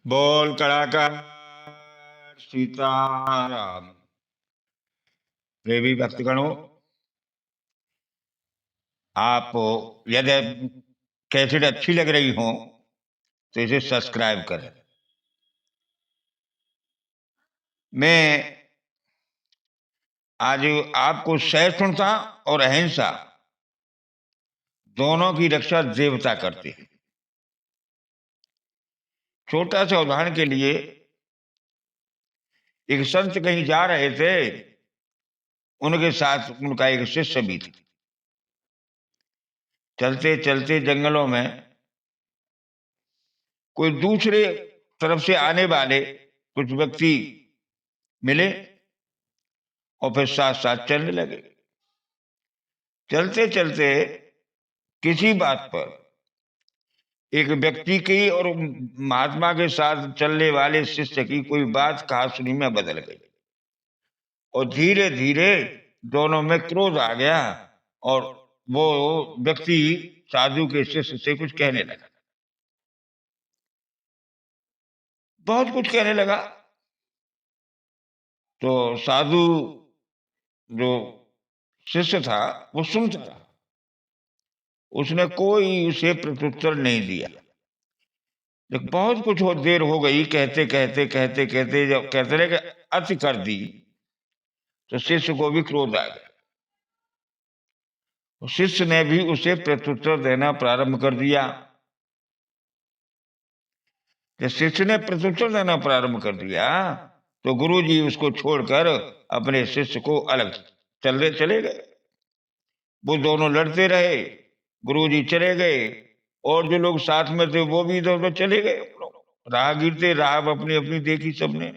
बोल कड़ाकर सीताराम। देवी भक्तगणों, आप यदि कैसेट अच्छी लग रही हो तो इसे सब्सक्राइब करें। मैं आज आपको सहिष्णुता और अहिंसा दोनों की रक्षा देवता करते हैं। छोटा सा उदाहरण के लिए, एक संत कहीं जा रहे थे, उनके साथ उनका एक शिष्य भी था। चलते चलते जंगलों में कोई दूसरे तरफ से आने वाले कुछ व्यक्ति मिले और फिर साथ साथ चलने लगे। चलते चलते किसी बात पर एक व्यक्ति की और महात्मा के साथ चलने वाले शिष्य की कोई बात कहा सुनी में बदल गई और धीरे धीरे दोनों में क्रोध आ गया और वो व्यक्ति साधु के शिष्य से कुछ कहने लगा, बहुत कुछ कहने लगा। तो साधु जो शिष्य था वो सुनता रहा, उसने कोई उसे प्रत्युत्तर नहीं दिया। जब बहुत कुछ हो देर हो गई, कहते कहते कहते कहते जब कहते रहे कि अति कर दी, तो शिष्य को भी क्रोध आ गया। शिष्य ने भी उसे प्रत्युत्तर देना प्रारंभ कर दिया। जब शिष्य ने प्रत्युत्तर देना प्रारंभ कर दिया तो गुरुजी उसको छोड़कर अपने शिष्य को अलग चले गए। वो दोनों लड़ते रहे, गुरुजी चले गए और जो लोग साथ में थे वो भी इधर उधर चले गए। राहगीर थे, राह अपनी अपनी देखी सबने,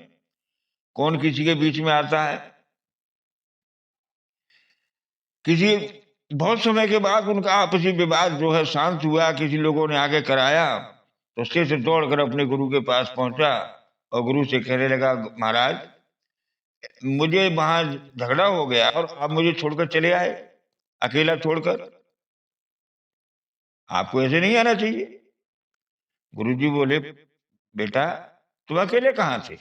कौन किसी के बीच में आता है। किसी बहुत समय के बाद उनका आपसी विवाद जो है शांत हुआ, किसी लोगों ने आगे कराया तो शिष्य दौड़कर अपने गुरु के पास पहुंचा और गुरु से कहने लगा, महाराज मुझे वहां झगड़ा हो गया और आप मुझे छोड़कर चले आए, अकेला छोड़कर। आपको ऐसे नहीं आना चाहिए। गुरुजी बोले, बेटा तुम अकेले कहां थे,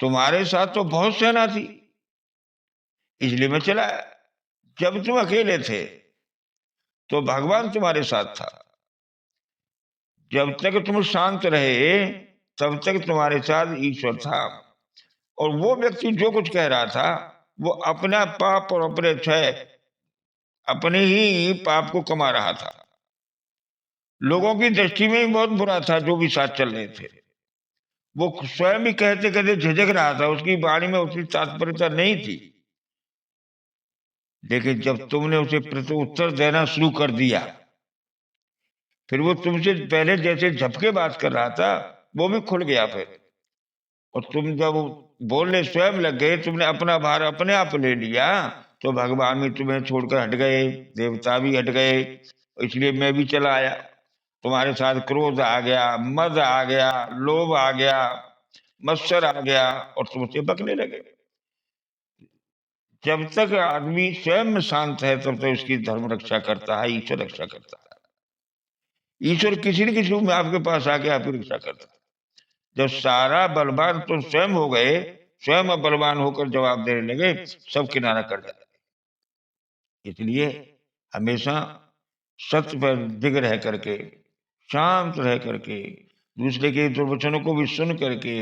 तुम्हारे साथ तो बहुत सेना थी, इसलिए मैं चला। जब तुम अकेले थे तो भगवान तुम्हारे साथ था, जब तक तुम शांत रहे तब तक तुम्हारे साथ ईश्वर था। और वो व्यक्ति जो कुछ कह रहा था वो अपना पाप और अपने क्षय, अपने ही पाप को कमा रहा था। लोगों की दृष्टि में भी बहुत बुरा था जो भी साथ चल रहे थे। वो स्वयं भी कहते कहते झिझक रहा था, उसकी वाणी में उतनी तात्पर्यता नहीं थी। लेकिन जब तुमने उसे प्रत्युत्तर देना शुरू कर दिया, फिर वो तुमसे पहले जैसे झपके बात कर रहा था वो भी खुल गया फिर। और तुम जब बोलने स्वयं लग गए, तुमने अपना भार अपने आप ले लिया, तो भगवान भी तुम्हें छोड़कर हट गए, देवता भी हट गए। इसलिए मैं भी चला आया। तुम्हारे साथ क्रोध आ गया, मद आ गया, लोभ आ गया, मत्सर आ गया और तुमसे बकने लगे। जब तक आदमी स्वयं शांत है तब तक उसकी धर्म रक्षा करता है, ईश्वर रक्षा करता है। ईश्वर किसी न किसी रूप में आपके पास आके आपकी रक्षा करता है। जब सारा बलवान तो स्वयं हो गए, स्वयं बलवान होकर जवाब देने लगे, सब किनारा कर जाते। इसलिए हमेशा सत्य पर दिग रह करके, शांत रह करके, दूसरे के दुर्वचनों को भी सुन करके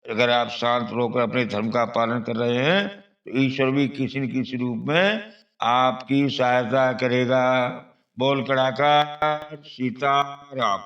अगर आप शांत होकर अपने धर्म का पालन कर रहे हैं तो ईश्वर भी किसी न किसी रूप में आपकी सहायता करेगा। बोल कड़ाका सीताराम।